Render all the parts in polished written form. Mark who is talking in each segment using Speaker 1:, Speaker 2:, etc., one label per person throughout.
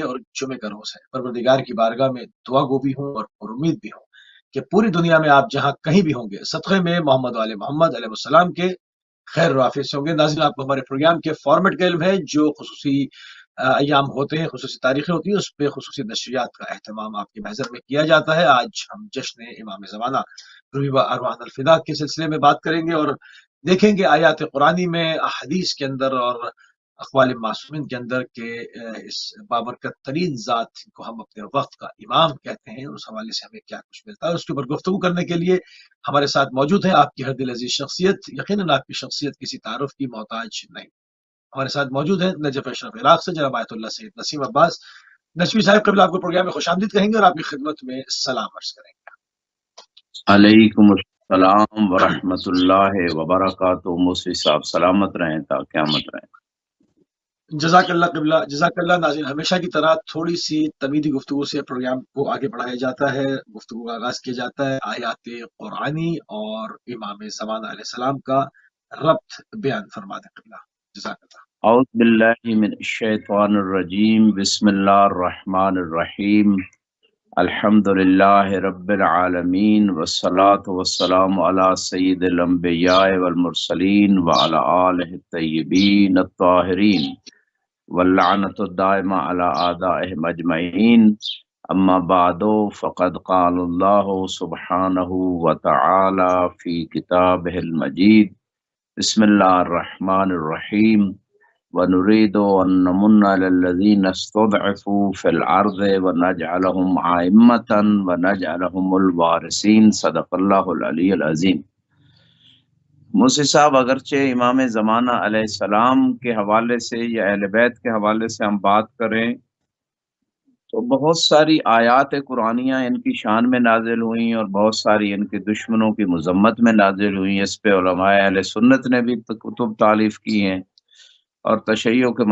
Speaker 1: اور جمعے کا روز ہے۔ پروردگار کی بارگاہ میں دعا گو بھی ہوں اور امید بھی ہوں کہ پوری دنیا میں آپ جہاں کہیں بھی ہوں گے صدقے میں محمد و آل محمد علیہ السلام کے خیر و عافیت سے ہوں گے۔ ناظرین، آپ کو ہمارے پروگرام کے فارمیٹ کا علم ہے، جو خصوصی ایام ہوتے ہیں، خصوصی تاریخیں ہوتی ہیں، اس پہ خصوصی نشریات کا اہتمام آپ کے محضر میں کیا جاتا ہے۔ آج ہم جشن امام زمانہ روحی و ارواحنا الفدا کے سلسلے میں بات کریں گے اور دیکھیں گے آیات قرآنی میں، حدیث کے اندر اور اقوال معصومین کے اندر کہ اس بابرکت ترین ذات کو ہم اپنے وقت کا امام کہتے ہیں، اس حوالے سے ہمیں کیا کچھ ملتا ہے۔ اس کے اوپر گفتگو کرنے کے لیے ہمارے ساتھ موجود ہے آپ کی ہر دل عزیز شخصیت، یقیناً آپ کی شخصیت کسی تعارف کی محتاج نہیں۔ ہمارے ساتھ موجود ہیں نجف اشرف عراق سے جناب آیت اللہ سید نسیم عباس نسوی صاحب، قبل آپ کو پروگرام میں خوش آمدید کہیں گے اور آپ کی خدمت میں سلام عرض کریں گے۔
Speaker 2: علیکم السلام ورحمۃ اللہ وبرکاتہ۔ موسی صاحب سلامت رہیں تا قیامت رہیں۔
Speaker 1: جزاک اللہ قبلہ، جزاک اللہ۔ ناظرین، ہمیشہ کی طرح تھوڑی سی تمیدی گفتگو سے پروگرام کو آگے بڑھایا جاتا ہے۔ گفتگو کا آغاز کیا جاتا ہے آیات قرآنی اور امام زمانہ علیہ السلام کا ربط بیان فرما دیں قبلہ۔ جزاک اللہ۔
Speaker 2: اعوذ باللہ من الشیطان الرجیم، بسم اللہ الرحمن الرحیم، الحمد للہ رب العالمین، والصلاة والسلام علی سید الانبیاء والمرسلین وعلی آلہ الطیبین الطاہرین واللعنۃ الدائمہ علی اعدائہم اجمعین، اما بعد فقد قال اللہ سبحانہ وتعالی فی کتابہ المجید، بسم اللہ الرحمن الرحیم، وَنُرِيدُ أَن نَّمُنَّ عَلَى الَّذِينَ اسْتُضْعِفُوا فِي الْأَرْضِ وَنَجْعَلَهُمْ أَئِمَّةً وَنَجْعَلَهُمُ الْوَارِثِينَ۔ صدق اللہ العلی العظیم۔ موسی صاحب، اگرچہ امام زمانہ علیہ السلام کے حوالے سے یا اہل بیت کے حوالے سے ہم بات کریں تو بہت ساری آیات قرآنیہ ان کی شان میں نازل ہوئیں اور بہت ساری ان کے دشمنوں کی مذمت میں نازل ہوئیں۔ اس پہ علماء اہل سنت نے بھی کتب تالیف کی ہیں، اور تشیع کے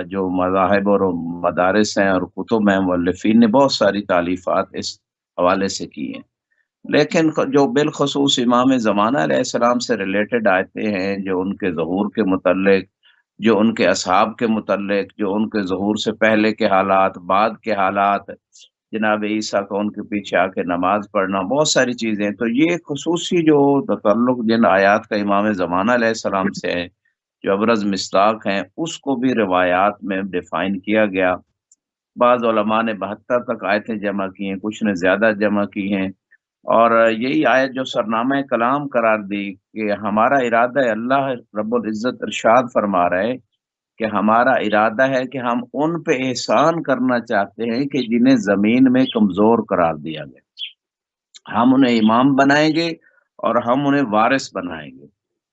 Speaker 2: جو مذاہب اور مدارس ہیں اور کتب ہیں، مؤلفین نے بہت ساری تالیفات اس حوالے سے کی ہیں۔ لیکن جو بالخصوص امام زمانہ علیہ السلام سے ریلیٹڈ آیتیں ہیں، جو ان کے ظہور کے متعلق، جو ان کے اصحاب کے متعلق، جو ان کے ظہور سے پہلے کے حالات، بعد کے حالات، جناب عیسیٰ کو ان کے پیچھے آ کے نماز پڑھنا، بہت ساری چیزیں، تو یہ خصوصی جو تعلق جن آیات کا امام زمانہ علیہ السلام سے ہے، جو ابرز مصداق ہیں، اس کو بھی روایات میں ڈیفائن کیا گیا۔ بعض علماء نے 72 تک آیتیں جمع کی ہیں، کچھ نے زیادہ جمع کی ہیں، اور یہی آیت جو سرنامہ کلام قرار دی کہ ہمارا ارادہ ہے، اللہ رب العزت ارشاد فرما رہے کہ ہمارا ارادہ ہے کہ ہم ان پہ احسان کرنا چاہتے ہیں کہ جنہیں زمین میں کمزور قرار دیا گیا، ہم انہیں امام بنائیں گے اور ہم انہیں وارث بنائیں گے۔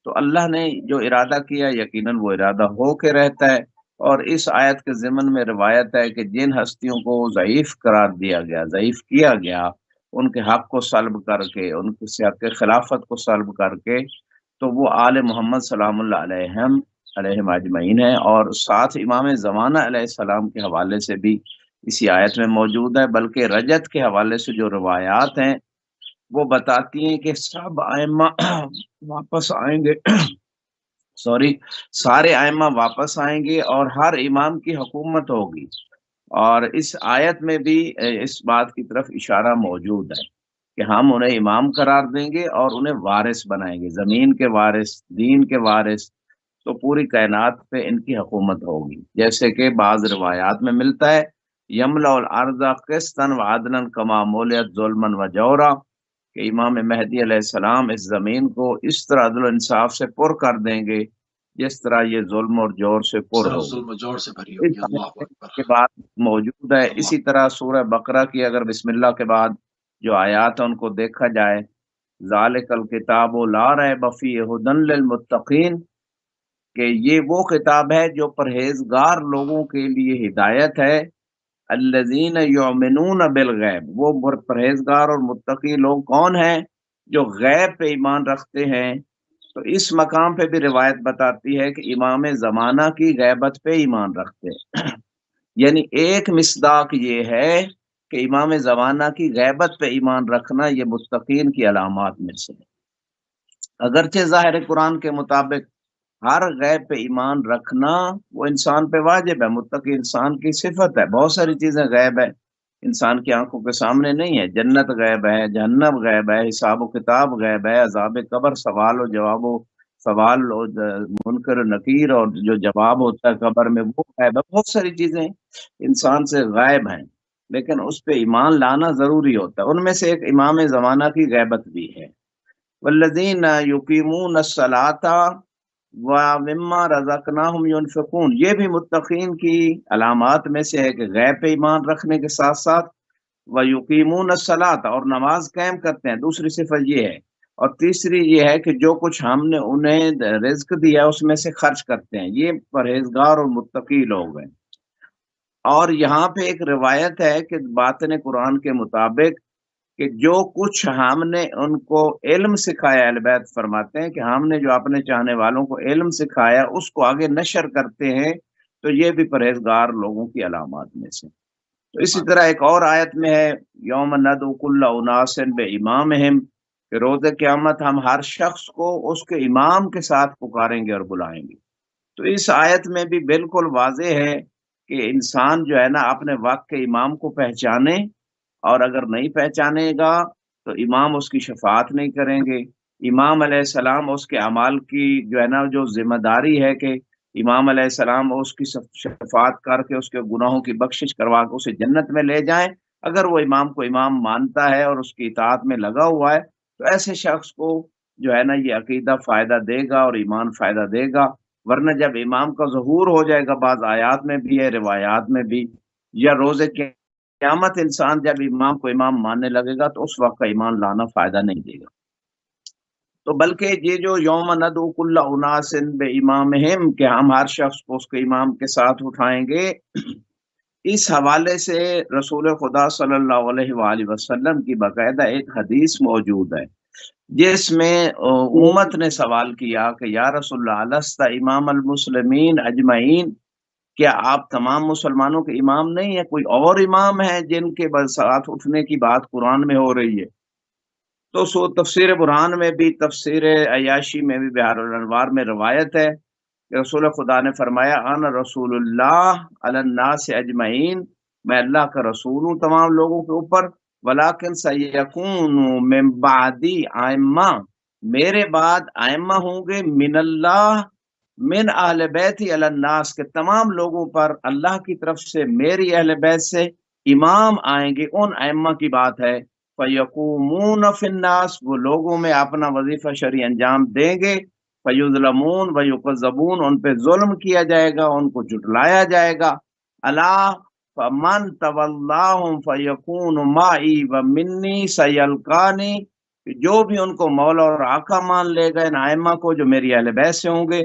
Speaker 2: تو اللہ نے جو ارادہ کیا یقیناً وہ ارادہ ہو کے رہتا ہے، اور اس آیت کے ضمن میں روایت ہے کہ جن ہستیوں کو ضعیف قرار دیا گیا، ضعیف کیا گیا، ان کے حق کو سلب کر کے، ان کے حق خلافت کو سلب کر کے، تو وہ آل محمد سلام اللہ علیہم اجمعین ہیں۔ اور ساتھ امام زمانہ علیہ السلام کے حوالے سے بھی اسی آیت میں موجود ہے، بلکہ رجت کے حوالے سے جو روایات ہیں وہ بتاتی ہیں کہ سب ائمہ واپس آئیں گے سارے ائمہ واپس آئیں گے اور ہر امام کی حکومت ہوگی، اور اس آیت میں بھی اس بات کی طرف اشارہ موجود ہے کہ ہم انہیں امام قرار دیں گے اور انہیں وارث بنائیں گے، زمین کے وارث، دین کے وارث، تو پوری کائنات پہ ان کی حکومت ہوگی۔ جیسے کہ بعض روایات میں ملتا ہے یملأ الارض قسطا وعدلا کما ملئت ظلما وجورا، کہ امام مہدی علیہ السلام اس زمین کو اس طرح عدل و انصاف سے پر کر دیں گے جس طرح یہ ظلم اور جور سے پر ہوگی۔
Speaker 1: ظلم و جور سے بھری ہوگی۔ اللہ اکبر۔
Speaker 2: کے بعد موجود ہے اسی طرح سورہ بقرہ کی اگر بسم اللہ کے بعد جو آیات ہیں ان کو دیکھا جائے، ذالک الکتاب لا ریب فیہ ھدی للمتقین، کہ یہ وہ کتاب ہے جو پرہیزگار لوگوں کے لیے ہدایت ہے، الذین یؤمنون بالغیب، وہ پرہیزگار اور متقی لوگ کون ہیں؟ جو غیب پہ ایمان رکھتے ہیں۔ تو اس مقام پہ بھی روایت بتاتی ہے کہ امام زمانہ کی غیبت پہ ایمان رکھتے ہیں، یعنی ایک مصداق یہ ہے کہ امام زمانہ کی غیبت پہ ایمان رکھنا یہ متقین کی علامات میں سے ہے۔ اگرچہ ظاہر قرآن کے مطابق ہر غیب پہ ایمان رکھنا وہ انسان پہ واجب ہے، متقی انسان کی صفت ہے۔ بہت ساری چیزیں غیب ہے، انسان کی آنکھوں کے سامنے نہیں ہے، جنت غیب ہے، جہنم غیب ہے، حساب و کتاب غیب ہے، عذاب قبر، سوال و جواب و سوال و منکر نکیر اور جو جواب ہوتا ہے قبر میں وہ غیب ہے۔ بہت ساری چیزیں انسان سے غائب ہیں، لیکن اس پہ ایمان لانا ضروری ہوتا ہے۔ ان میں سے ایک امام زمانہ کی غیبت بھی ہے۔ والذین یقیمون الصلاۃ ومما رزقناہم ينفقون، یہ بھی متقین کی علامات میں سے ہے کہ غیب پہ ایمان رکھنے کے ساتھ ساتھ وَيُقِيمُونَ الصَّلَاةَ، اور نماز قائم کرتے ہیں، دوسری صفت یہ ہے۔ اور تیسری یہ ہے کہ جو کچھ ہم نے انہیں رزق دیا اس میں سے خرچ کرتے ہیں، یہ پرہیزگار اور متقی لوگ ہیں۔ اور یہاں پہ ایک روایت ہے کہ باطن قرآن کے مطابق کہ جو کچھ ہم نے ان کو علم سکھایا، اہل بیت فرماتے ہیں کہ ہم نے جو اپنے چاہنے والوں کو علم سکھایا اس کو آگے نشر کرتے ہیں، تو یہ بھی پرہیزگار لوگوں کی علامات میں سے۔ تو اسی طرح ایک اور آیت میں ہے یوم ندعو کل اناس بامامہم، کہ روز قیامت ہم ہر شخص کو اس کے امام کے ساتھ پکاریں گے اور بلائیں گے۔ تو اس آیت میں بھی بالکل واضح ہے کہ انسان جو ہے نا اپنے وقت کے امام کو پہچانے، اور اگر نہیں پہچانے گا تو امام اس کی شفاعت نہیں کریں گے۔ امام علیہ السلام اس کے اعمال کی جو ہے نا جو ذمہ داری ہے کہ امام علیہ السلام اس کی شفاعت کر کے اس کے گناہوں کی بخشش کروا کے اسے جنت میں لے جائیں۔ اگر وہ امام کو امام مانتا ہے اور اس کی اطاعت میں لگا ہوا ہے تو ایسے شخص کو جو ہے نا یہ عقیدہ فائدہ دے گا اور ایمان فائدہ دے گا۔ ورنہ جب امام کا ظہور ہو جائے گا، بعض آیات میں بھی ہے، روایات میں بھی، یا روز قیامت انسان جب امام کو امام ماننے لگے گا تو اس وقت کا ایمان لانا فائدہ نہیں دے گا۔ تو بلکہ یہ جو یوم ندعو کل اناس بامامہم کہ ہم ہر شخص کو اس کے امام کے ساتھ اٹھائیں گے، اس حوالے سے رسول خدا صلی اللہ علیہ وآلہ وسلم کی باقاعدہ ایک حدیث موجود ہے جس میں امت نے سوال کیا کہ یا رسول اللہ لست امام المسلمین اجمعین، کیا آپ تمام مسلمانوں کے امام نہیں ہیں؟ کوئی اور امام ہے جن کے ساتھ اٹھنے کی بات قرآن میں ہو رہی ہے؟ تو تفسیر برہان میں بھی، تفسیر عیاشی میں بھی، بہار الانوار میں روایت ہے کہ رسول خدا نے فرمایا انا رسول اللہ علی الناس اجمعین، میں اللہ کا رسول ہوں تمام لوگوں کے اوپر، ولیکن سیکون من بعدی ائمہ، میرے بعد ائمہ ہوں گے من اللہ من اہل بیت علی الناس، کے تمام لوگوں پر اللہ کی طرف سے میری اہل بیت سے امام آئیں گے۔ ان ائمہ کی بات ہے فیقومون فی الناس، وہ لوگوں میں اپنا وظیفہ شرعی انجام دیں گے، فیظلمون ویکذبون، ان پہ ظلم کیا جائے گا، ان کو جھٹلایا جائے گا۔ الا فمن تولاہم فیکون معی ومنی سیلقانی، جو بھی ان کو مولا اور آقا مان لے گا، ان ائمہ کو جو میری اہل بیت سے ہوں گے،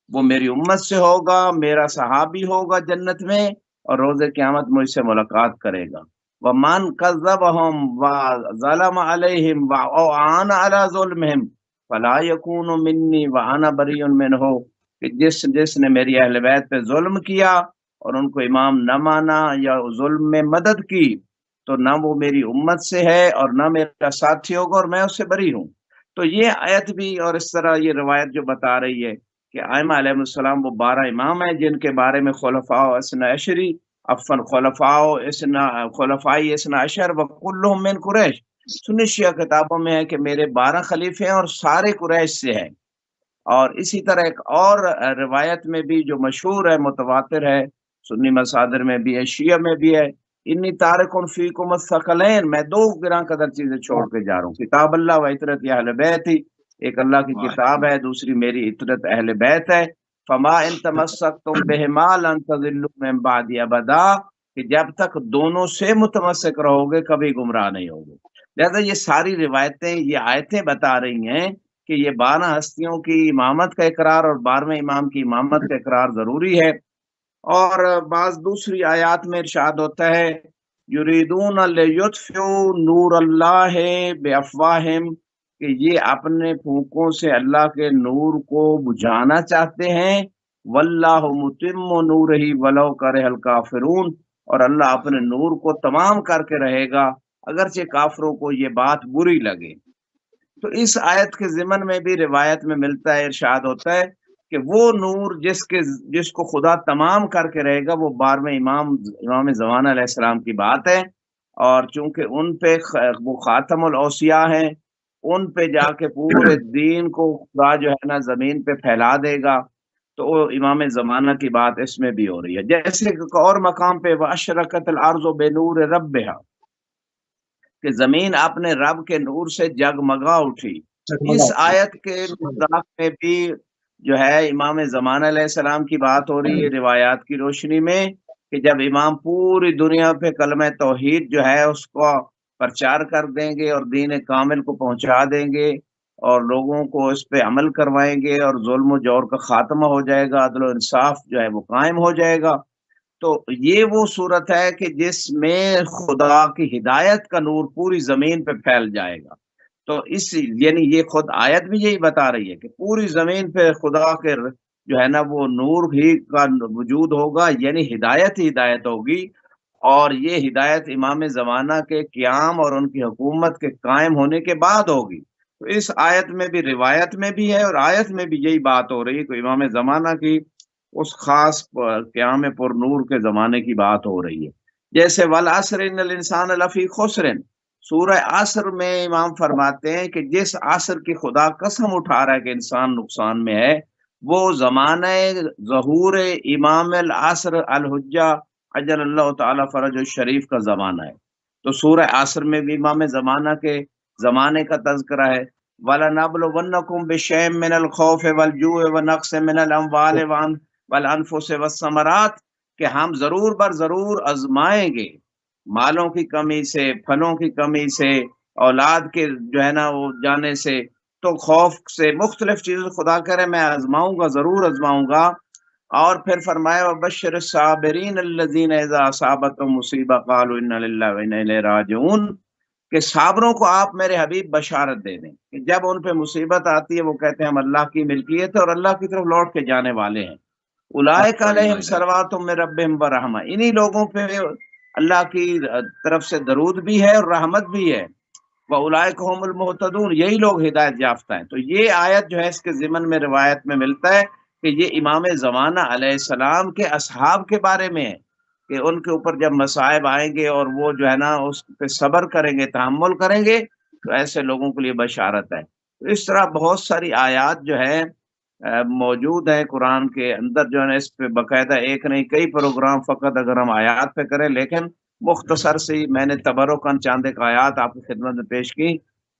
Speaker 2: وہ میری امت سے ہوگا، میرا صحابی ہوگا جنت میں، اور روز قیامت مجھ سے ملاقات کرے گا۔ وَمَنْ كَذَّبَهُمْ وَظَلَمَ عَلَيْهِمْ وَأَعَانَ عَلَى ظُلْمِهِمْ فَلَا يَكُونُ مِنِّي وَأَنَا بَرِيءٌ مِّنْهُ، کہ جس نے میری اہل بیت پہ ظلم کیا اور ان کو امام نہ مانا یا ظلم میں مدد کی، تو نہ وہ میری امت سے ہے اور نہ میرا ساتھی ہوگا، اور میں اس سے بری ہوں۔ تو یہ آیت بھی اور اس طرح یہ روایت جو بتا رہی ہے کہ ائمہ علیہ السلام وہ 12 امام ہیں جن کے بارے میں خلفاء اثنا عشری خلفائی اثنا عشر وکلہم من قریش، سنی شیعہ کتابوں میں ہے کہ میرے 12 خلیفے ہیں اور سارے قریش سے ہیں۔ اور اسی طرح ایک اور روایت میں بھی جو مشہور ہے، متواتر ہے، سنی مصادر میں بھی ہے، شیعہ میں بھی ہے، انی تارکن فیکم الثقلین، میں 2 گراں قدر چیزیں چھوڑ کے جا رہا ہوں، کتاب اللہ و عطرت اہل بیت، ایک اللہ کی کتاب ہے، دوسری میری عطرت اہل بیت ہے۔ فما ان تمسکتم بہما لن تضلوا من بعد ابدا، کہ جب تک دونوں سے متمسک رہو گے کبھی گمراہ نہیں ہوگے۔ لہذا یہ ساری روایتیں، یہ آیتیں بتا رہی ہیں کہ یہ 12 ہستیوں کی امامت کا اقرار اور 12ویں امام کی امامت کا اقرار ضروری ہے۔ اور بعض دوسری آیات میں ارشاد ہوتا ہے یریدون لیطفئوا نور اللہ بافواہہم، کہ یہ اپنے پھونکوں سے اللہ کے نور کو بجھانا چاہتے ہیں، واللہ متم نورہ ولو کرہ الکافرون، اور اللہ اپنے نور کو تمام کر کے رہے گا اگرچہ کافروں کو یہ بات بری لگے۔ تو اس آیت کے ضمن میں بھی روایت میں ملتا ہے، ارشاد ہوتا ہے کہ وہ نور جس کو خدا تمام کر کے رہے گا، وہ 12ویں امام زمانہ علیہ السلام کی بات ہے، اور چونکہ ان پہ وہ خاتم الاوصیاء ہیں، ان پہ جا کے پورے دین کو خدا جو ہے نا زمین پہ پھیلا دے گا، تو وہ امام زمانہ کی بات اس میں بھی ہو رہی ہے۔ جیسے ایک اور مقام پہ وَأَشْرَقَتِ الْأَرْضُ بِنُورِ رَبِّهَا، کہ زمین اپنے رب کے نور سے جگمگا اٹھی۔ اس آیت کے مصداق میں بھی جو ہے امام زمانہ علیہ السلام کی بات ہو رہی ہے روایات کی روشنی میں، کہ جب امام پوری دنیا پہ کلمہ توحید جو ہے اس کو پرچار کر دیں گے اور دین کامل کو پہنچا دیں گے اور لوگوں کو اس پہ عمل کروائیں گے، اور ظلم و جور کا خاتمہ ہو جائے گا، عدل و انصاف جو ہے وہ قائم ہو جائے گا۔ تو یہ وہ صورت ہے کہ جس میں خدا کی ہدایت کا نور پوری زمین پہ پھیل جائے گا۔ تو یعنی یہ خود آیت بھی یہی بتا رہی ہے کہ پوری زمین پہ خدا کے جو ہے نا وہ نور ہی کا وجود ہوگا، یعنی ہدایت ہی ہدایت ہوگی، اور یہ ہدایت امام زمانہ کے قیام اور ان کی حکومت کے قائم ہونے کے بعد ہوگی۔ تو اس آیت میں بھی، روایت میں بھی ہے اور آیت میں بھی یہی بات ہو رہی ہے کہ امام زمانہ کی اس خاص قیام پر نور کے زمانے کی بات ہو رہی ہے۔ جیسے والعصر ان الانسان لفی خسر، سورہ عصر میں امام فرماتے ہیں کہ جس عصر کی خدا قسم اٹھا رہا ہے کہ انسان نقصان میں ہے، وہ زمانہ ظہور امام العصر الحجہ اجل اللہ تعالی فرج الشریف کا زمانہ ہے۔ تو سورہ عصر میں بھی امام زمانہ کے زمانے کا تذکرہ ہے۔ وَلَنَبْلُوَنَّكُمْ بِشَيْءٍ مِّنَ الْخَوْفِ وَالْجُوعِ وَنَقْصٍ مِّنَ الْأَمْوَالِ وَالْأَنفُسِ وَالثَّمَرَاتِ، کہ ہم ضرور بر ضرور آزمائیں گے، مالوں کی کمی سے، پھلوں کی کمی سے، اولاد کے جو ہے نا وہ جانے سے، تو خوف سے، مختلف چیزیں خدا کرے میں آزماؤں گا، ضرور آزماؤں گا۔ اور پھر فرمایا وَبَشِّرِ الصَّابِرِينَ الَّذِينَ إِذَا أَصَابَتْهُم مُّصِیبَۃٌ قَالُوا إِنَّا لِلَّهِ وَإِنَّا إِلَیْهِ رَاجِعُونَ، کہ صابروں کو آپ میرے حبیب بشارت دے دیں کہ جب ان پہ مصیبت آتی ہے وہ کہتے ہیں ہم اللہ کی ملکیت ہے اور اللہ کی طرف لوٹ کے جانے والے ہیں۔ اولئک علیہم صلوات من ربہم ورحمہ، انہی لوگوں پہ اللہ کی طرف سے درود بھی ہے اور رحمت بھی ہے۔ وَأُولَئِکَ هُمُ الْمُهْتَدُونَ، یہی لوگ ہدایت یافتہ ہیں۔ تو یہ آیت جو ہے اس کے ضمن میں روایت میں ملتا ہے کہ یہ امام زمانہ علیہ السلام کے اصحاب کے بارے میں ہے، کہ ان کے اوپر جب مصائب آئیں گے اور وہ جو ہے نا اس پہ صبر کریں گے، تحمل کریں گے، تو ایسے لوگوں کے لیے بشارت ہے۔ تو اس طرح بہت ساری آیات جو ہے موجود ہیں قرآن کے اندر، جو ہے اس پہ باقاعدہ ایک نہیں کئی پروگرام فقط اگر ہم آیات پہ کریں، لیکن مختصر سی میں نے تبرکاً چاند ایک آیات آپ کی خدمت میں پیش کی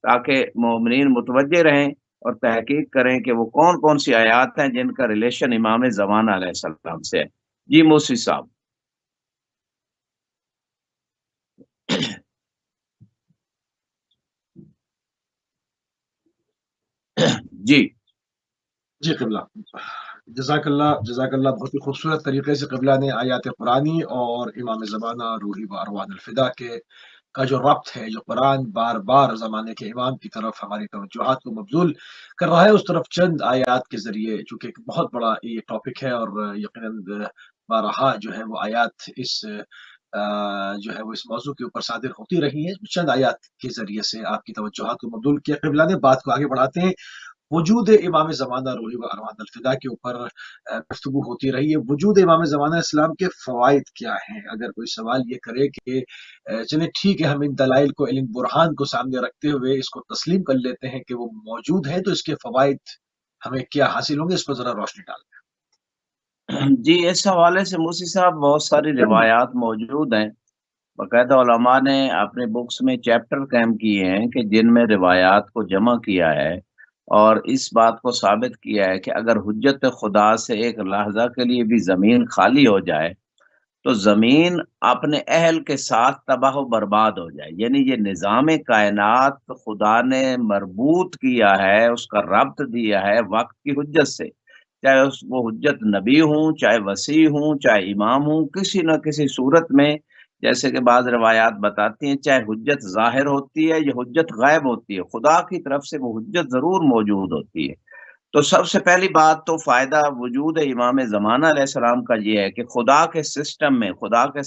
Speaker 2: تاکہ مومنین متوجہ رہیں اور تحقیق کریں کہ وہ کون کون سی آیات ہیں جن کا ریلیشن امام زمانہ علیہ السلام سے ہے۔ جی موسی صاحب۔
Speaker 1: جی قبلہ، جزاک اللہ، بہت ہی خوبصورت طریقے سے قبلہ نے آیات قرآنی اور امام زمانہ روحی و اروان الفدا کا جو ربط ہے، جو قرآن بار بار زمانے کے امام کی طرف ہماری توجہات کو مبذول کر رہا ہے، اس طرف چند آیات کے ذریعے، چونکہ ایک بہت بڑا یہ ٹاپک ہے اور یقیناً بارہا جو ہے وہ آیات جو ہے وہ اس موضوع کے اوپر صادر ہوتی رہی ہیں، چند آیات کے ذریعے سے آپ کی توجہات کو مبذول کیا قبلہ نے۔ بات کو آگے بڑھاتے ہیں۔ وجود امام زمانہ روحی و اروان الفدا کے اوپر گفتگو ہوتی رہی ہے۔ وجود امام زمانہ اسلام کے فوائد کیا ہیں؟ اگر کوئی سوال یہ کرے کہ چلیں ٹھیک ہے، ہم ان دلائل کو، علم برہان کو سامنے رکھتے ہوئے اس کو تسلیم کر لیتے ہیں کہ وہ موجود ہیں، تو اس کے فوائد ہمیں کیا حاصل ہوں گے؟ اس پر ذرا روشنی ڈالیں۔
Speaker 2: جی اس حوالے سے موسی صاحب بہت ساری روایات موجود ہیں، باقاعدہ علماء نے اپنے بکس میں چیپٹر قائم کیے ہیں کہ جن میں روایات کو جمع کیا ہے اور اس بات کو ثابت کیا ہے کہ اگر حجت خدا سے ایک لحظہ کے لیے بھی زمین خالی ہو جائے تو زمین اپنے اہل کے ساتھ تباہ و برباد ہو جائے۔ یعنی یہ نظام کائنات خدا نے مربوط کیا ہے، اس کا ربط دیا ہے وقت کی حجت سے، چاہے وہ حجت نبی ہوں، چاہے وسیع ہوں، چاہے امام ہوں، کسی نہ کسی صورت میں، جیسے کہ بعض روایات بتاتی ہیں، چاہے حجت ظاہر ہوتی ہے یا حجت غائب ہوتی ہے، خدا کی طرف سے وہ حجت ضرور موجود ہوتی ہے۔ تو سب سے پہلی بات تو فائدہ وجود امام زمانہ علیہ السلام کا یہ ہے کہ خدا کے سسٹم میں، خدا کے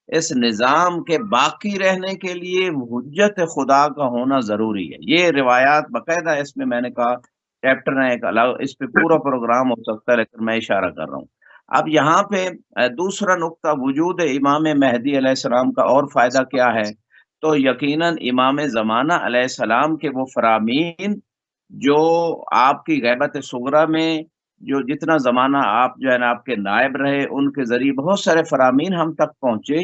Speaker 2: اس نظام کے باقی رہنے کے لیے حجت خدا کا ہونا ضروری ہے۔ یہ روایات باقاعدہ اس میں میں نے کہا چیپٹر ہے ایک الگ، اس پہ پورا پروگرام ہو سکتا ہے، لیکن میں اشارہ کر رہا ہوں۔ اب یہاں پہ دوسرا نقطہ، وجود امام مہدی علیہ السلام کا اور فائدہ کیا ہے؟ تو یقیناً امام زمانہ علیہ السلام کے وہ فرامین جو آپ کی غیبت صغریٰ میں جو جتنا زمانہ آپ جو ہے نا آپ کے نائب رہے، ان کے ذریعے بہت سارے فرامین ہم تک پہنچے،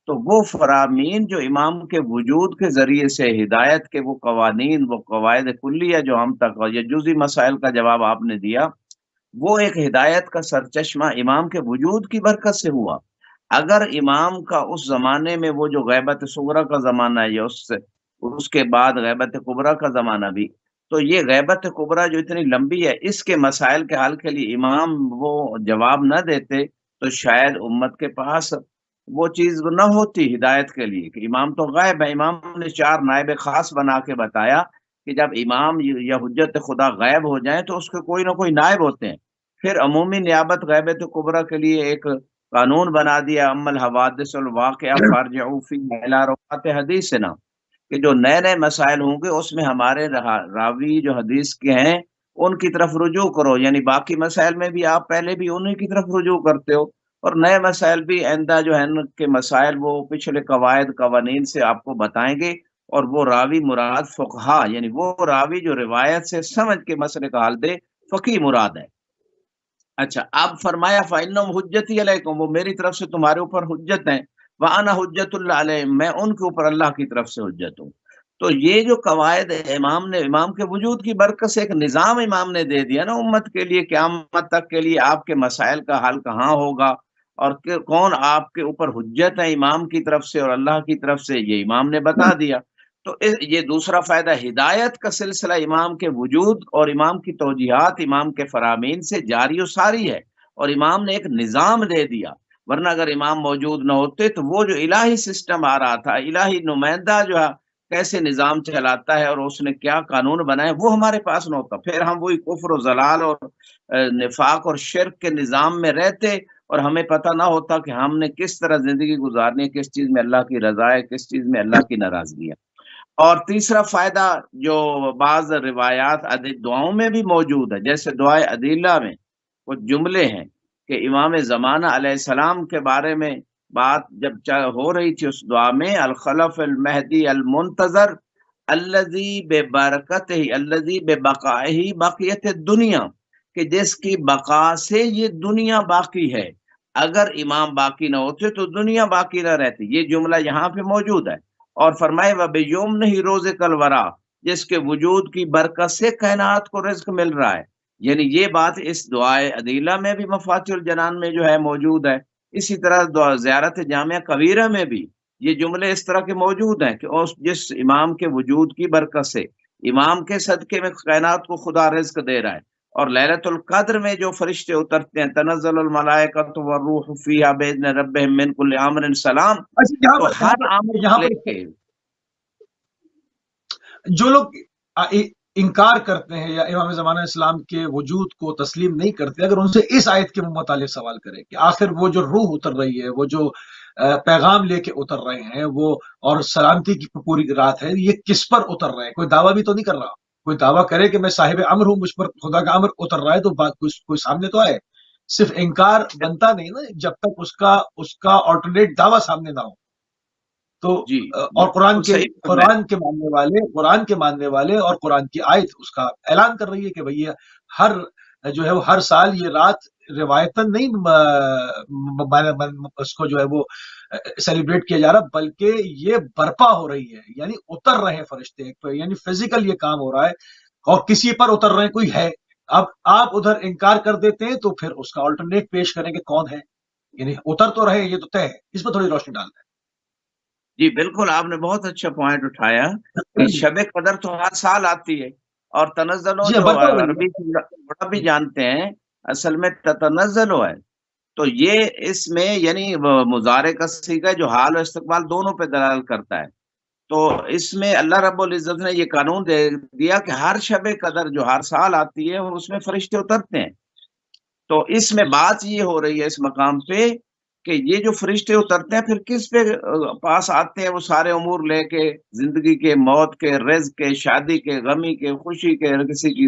Speaker 2: تو وہ فرامین جو امام کے وجود کے ذریعے سے ہدایت کے وہ قوانین، وہ قواعد کلیہ جو ہم تک، یہ جزئی مسائل کا جواب آپ نے دیا، وہ ایک ہدایت کا سرچشمہ امام کے وجود کی برکت سے ہوا۔ اگر امام کا اس زمانے میں وہ جو غیبت صغریٰ کا زمانہ ہے، یا اس کے بعد غیبت کبریٰ کا زمانہ بھی، تو یہ غیبت کبریٰ جو اتنی لمبی ہے، اس کے مسائل کے حل کے لیے امام وہ جواب نہ دیتے، تو شاید امت کے پاس وہ چیز نہ ہوتی ہدایت کے لیے، کہ امام تو غائب ہے۔ امام نے 4 نائب خاص بنا کے بتایا کہ جب امام یا حجت خدا غائب ہو جائیں تو اس کے کوئی نہ کوئی نائب ہوتے ہیں۔ پھر عمومی نیابت غیبت کبریٰ کے لیے ایک قانون بنا دیا، ام الحوادث الواقعہ فارجعوا فیہ الی روات حدیثنا، کہ جو نئے نئے مسائل ہوں گے اس میں ہمارے راوی جو حدیث کے ہیں ان کی طرف رجوع کرو، یعنی باقی مسائل میں بھی آپ پہلے بھی انہی کی طرف رجوع کرتے ہو، اور نئے مسائل بھی آئندہ جو ہے ان کے مسائل وہ پچھلے قواعد قوانین سے آپ کو بتائیں گے، اور وہ راوی مراد فقہا، یعنی وہ راوی جو روایت سے سمجھ کے مسئلے کا حل دے، فقی مراد ہے۔ اچھا، اب فرمایا فَإِنَّهُمْ حُجَّتِي عَلَيْكُمْ، وہ میری طرف سے تمہارے اوپر حجت ہیں، وَأَنَا حُجَّةُ اللَّهِ عَلَيْهِمْ، میں ان کے اوپر اللہ کی طرف سے حجت ہوں۔ تو یہ جو قواعد امام کے وجود کی برکت سے ایک نظام امام نے دے دیا نا امت کے لیے، قیامت تک کے لیے آپ کے مسائل کا حل کہاں ہوگا، اور کون آپ کے اوپر حجت ہے امام کی طرف سے اور اللہ کی طرف سے، یہ امام نے بتا دیا۔ تو یہ دوسرا فائدہ، ہدایت کا سلسلہ امام کے وجود اور امام کی توجیہات امام کے فرامین سے جاری و ساری ہے، اور امام نے ایک نظام دے دیا۔ ورنہ اگر امام موجود نہ ہوتے تو وہ جو الہی سسٹم آ رہا تھا، الہی نمائندہ جو ہے کیسے نظام چلاتا ہے اور اس نے کیا قانون بنائے، وہ ہمارے پاس نہ ہوتا، پھر ہم وہی کفر و ضلال اور نفاق اور شرک کے نظام میں رہتے، اور ہمیں پتہ نہ ہوتا کہ ہم نے کس طرح زندگی گزارنی ہے، کس چیز میں اللہ کی رضا ہے، کس چیز میں اللہ کی ناراضگی ہے۔ اور تیسرا فائدہ جو بعض روایات دعاؤں میں بھی موجود ہے، جیسے دعائے عدیلہ میں کچھ جملے ہیں کہ امام زمانہ علیہ السلام کے بارے میں بات جب ہو رہی تھی، اس دعا میں الخلف المہدی المنتظر الذی ببرکتہ الذی ببقائہ بقیت الدنیا، کہ جس کی بقا سے یہ دنیا باقی ہے، اگر امام باقی نہ ہوتے تو دنیا باقی نہ رہتی، یہ جملہ یہاں پہ موجود ہے۔ اور فرمائے وَبِيُمْنِهِ رُزِقَ الْوَرَىٰ، جس کے وجود کی برکت سے کائنات کو رزق مل رہا ہے، یعنی یہ بات اس دعائے عدیلہ میں بھی مفاتیح الجنان میں جو ہے موجود ہے۔ اسی طرح زیارت جامعہ کبیرہ میں بھی یہ جملے اس طرح کے موجود ہیں کہ جس امام کے وجود کی برکت سے، امام کے صدقے میں کائنات کو خدا رزق دے رہا ہے۔ اور لیلۃ القدر میں جو فرشتے اترتے ہیں، تنزل الملائکۃ والروح فیہا باذن ربہم من کل امر سلام،
Speaker 1: اچھا، یہاں
Speaker 2: تو
Speaker 1: پر
Speaker 2: ہر امر
Speaker 1: یہاں
Speaker 2: کو لے
Speaker 1: پر
Speaker 2: کے
Speaker 1: جو لوگ انکار کرتے ہیں یا امام زمانہ اسلام کے وجود کو تسلیم نہیں کرتے، اگر ان سے اس آیت کے متعلق سوال کرے کہ آخر وہ جو روح اتر رہی ہے، وہ جو پیغام لے کے اتر رہے ہیں، وہ اور سلامتی کی پوری رات ہے، یہ کس پر اتر رہے ہیں؟ کوئی دعویٰ بھی تو نہیں کر رہا۔ کوئی دعویٰ کرے کہ میں صاحب امر ہوں، مجھ پر خدا کا امر اتر رہا ہے، تو بات کوئی سامنے تو آئے۔ صرف انکار بنتا نہیں نا جب تک اس کا آلٹرنیٹ دعویٰ سامنے نہ ہو۔ تو
Speaker 2: جی
Speaker 1: اور
Speaker 2: بالکل صحیح فرمایا۔
Speaker 1: قرآن کے ماننے والے اور قرآن کی آیت اس کا اعلان کر رہی ہے کہ بھئی ہر سال یہ رات روایتاً نہیں اس کو جو ہے وہ سیلیبریٹ کیا جا رہا، بلکہ یہ برپا ہو رہی ہے، یعنی اتر رہے ہیں فرشتے، یعنی فزیکل یہ کام ہو رہا ہے، اور کسی پر اتر رہے ہیں، کوئی ہے۔ اب آپ ادھر انکار کر دیتے ہیں تو پھر اس کا آلٹرنیٹ پیش کریں کہ کون ہے، یعنی اتر تو رہے، یہ تو طے ہے۔ اس پر تھوڑی روشنی ڈالنا
Speaker 2: جی بالکل، آپ نے بہت اچھا پوائنٹ اٹھایا کہ
Speaker 1: ہے۔
Speaker 2: شب قدر تو ہر سال آتی ہے، اور تنزلوں
Speaker 1: جی،
Speaker 2: جو
Speaker 1: برپا ہو رہی ہے۔
Speaker 2: عربی بڑا بھی جانتے ہیں، اصل میں تتنزلو ہے، تو یہ اس میں یعنی مضارع کا صیغہ جو حال و استقبال دونوں پہ دلالت کرتا ہے۔ تو اس میں اللہ رب العزت نے یہ قانون دے دیا کہ ہر شب قدر جو ہر سال آتی ہے اس میں فرشتے اترتے ہیں۔ تو اس میں بات یہ ہو رہی ہے اس مقام پہ کہ یہ جو فرشتے اترتے ہیں پھر کس پہ پاس آتے ہیں، وہ سارے امور لے کے، زندگی کے، موت کے، رزق کے، شادی کے، غمی کے، خوشی کے، کسی کی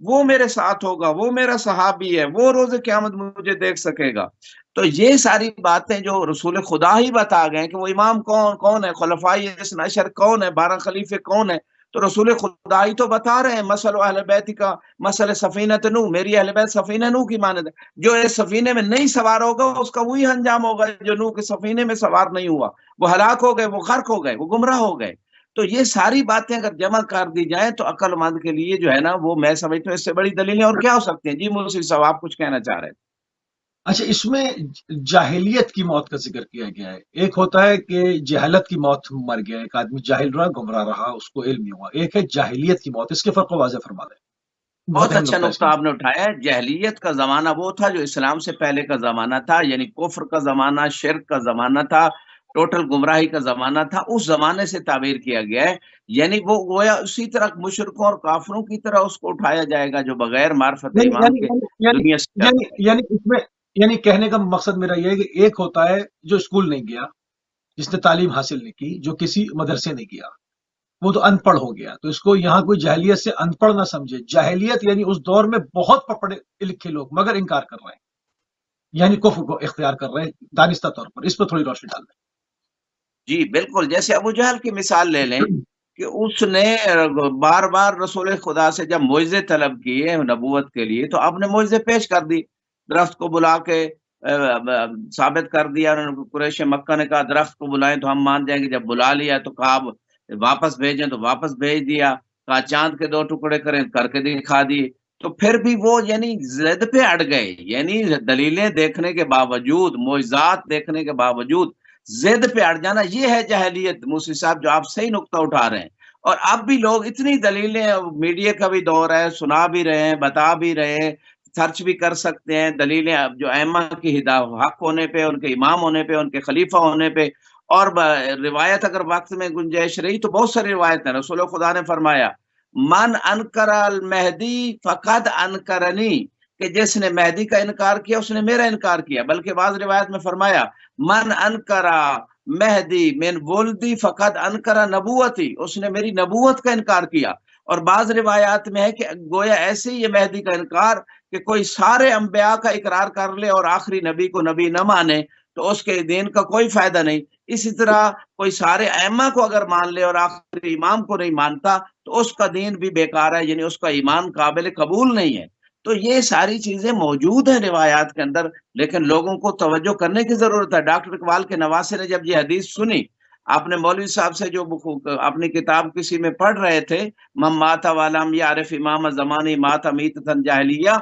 Speaker 2: وہ میرے ساتھ ہوگا، وہ میرا صحابی ہے، وہ روز قیامت مجھے دیکھ سکے گا۔ تو یہ ساری باتیں جو رسول خدا ہی بتا گئے کہ وہ امام کون ہے، خلفائے اثنا عشر کون ہے، 12 خلیفے کون ہے، تو رسول خدا ہی تو بتا رہے ہیں مثل اہل بیت کا مثل سفینۃ نوح، میری اہل بیت سفینہ نوح کی مانند ہے، جو اس سفینے میں نہیں سوار ہوگا اس کا وہی انجام ہوگا جو نوح کے سفینے میں سوار نہیں ہوا، وہ ہلاک ہو گئے، وہ غرق ہو گئے، وہ گمراہ ہو گئے۔ تو یہ ساری باتیں اگر جمع کر دی جائیں تو عقل مند کے لیے جو ہے نا وہ میں سمجھتا ہوں اس سے بڑی دلیلیں اور کیا ہو سکتی ہیں۔ جی مولوی صاحب آپ کچھ کہنا چاہ رہے ہیں؟
Speaker 1: اچھا، اس میں جاہلیت کی موت کا ذکر کیا گیا ہے۔ ایک ہوتا ہے کہ جہالت کی موت، مر گیا ایک آدمی، جاہل رہا، گمراہ رہا، اس کو علم نہیں ہوا۔ ایک ہے جاہلیت کی موت، اس کے فرق کو واضح فرما دیں، بہت
Speaker 2: بہت
Speaker 1: اہم
Speaker 2: اچھا
Speaker 1: نقطہ ہے اس
Speaker 2: نقطہ
Speaker 1: میں۔
Speaker 2: آپ نے اٹھایا ہے۔ جہلیت کا زمانہ وہ تھا جو اسلام سے پہلے کا زمانہ تھا، یعنی کفر کا زمانہ، شرک کا زمانہ تھا، ٹوٹل گمراہی کا زمانہ تھا، اس زمانے سے تعبیر کیا گیا ہے۔ یعنی وہ گویا اسی طرح مشرکوں اور کافروں کی طرح اس کو اٹھایا جائے گا جو بغیر معرفت
Speaker 1: یعنی
Speaker 2: ایمان
Speaker 1: یعنی
Speaker 2: کے
Speaker 1: یعنی یعنی
Speaker 2: دنیا سے
Speaker 1: یعنی
Speaker 2: جاتے ہیں۔
Speaker 1: یعنی اس میں، یعنی کہنے کا مقصد میرا یہ ہے کہ ایک ہوتا ہے جو اسکول نہیں گیا، جس نے تعلیم حاصل نہیں کی، جو کسی مدرسے نہیں گیا، وہ تو ان پڑھ ہو گیا، تو اس کو یہاں کوئی جاہلیت سے ان پڑھ نہ سمجھے۔ جاہلیت یعنی اس دور میں بہت پڑھے لکھے لوگ مگر انکار کر رہے ہیں، یعنی کفر کو اختیار کر رہے ہیں دانستہ طور پر۔ اس پر تھوڑی روشنی ڈال
Speaker 2: جی بالکل، جیسے ابو جہل کی مثال لے لیں
Speaker 1: دیں۔
Speaker 2: کہ اس نے بار بار رسول خدا سے جب معجزے طلب کیے نبوت کے لیے تو آپ نے معجزے پیش کر دی، درخت کو بلا کے ثابت کر دیا۔ انہوں نے قریش مکہ نے کہا درخت کو بلائیں تو ہم مان جائیں گے، جب بلا لیا تو کہا اب واپس بھیجیں تو واپس بھیج دیا، کہا چاند کے 2 ٹکڑے کریں کر کے دکھا دیے۔ تو پھر بھی وہ یعنی ضد پہ اڑ گئے، یعنی دلیلیں دیکھنے کے باوجود، معجزات دیکھنے کے باوجود ضد پہ اڑ جانا، یہ ہے جاہلیت موسی صاحب، جو آپ صحیح نقطہ اٹھا رہے ہیں۔ اور اب بھی لوگ اتنی دلیلیں، میڈیا کا بھی دور ہے، سنا بھی رہے ہیں، بتا بھی رہے ہیں، سرچ بھی کر سکتے ہیں دلیلیں اب جو ائمہ کی حق ہونے پہ، ان کے امام ہونے پہ، ان کے خلیفہ ہونے پہ، اور روایت اگر وقت میں گنجائش رہی تو بہت ساری روایت ہیں۔ رسول خدا نے فرمایا من انکر المہدی فقد انکرنی، کہ جس نے مہدی کا انکار کیا اس نے میرا انکار کیا۔ بلکہ بعض روایت میں فرمایا من انکرا مہدی من ولدی فقد انکرا نبوتی، اس نے میری نبوت کا انکار کیا۔ اور بعض روایات میں ہے کہ گویا ایسے ہی یہ مہدی کا انکار کہ کوئی سارے انبیاء کا اقرار کر لے اور آخری نبی کو نبی نہ مانے تو اس کے دین کا کوئی فائدہ نہیں۔ اسی طرح کوئی سارے ائمہ کو اگر مان لے اور آخری امام کو نہیں مانتا تو اس کا دین بھی بیکار ہے، یعنی اس کا ایمان قابل قبول نہیں ہے۔ تو یہ ساری چیزیں موجود ہیں روایات کے اندر، لیکن لوگوں کو توجہ کرنے کی ضرورت ہے۔ ڈاکٹر اقبال کے نواسے نے جب یہ حدیث سنی، آپ نے مولوی صاحب سے جو اپنی کتاب کسی میں پڑھ رہے تھے من مات ولم یعرف امام زمانی مات میتۃ جاہلیہ،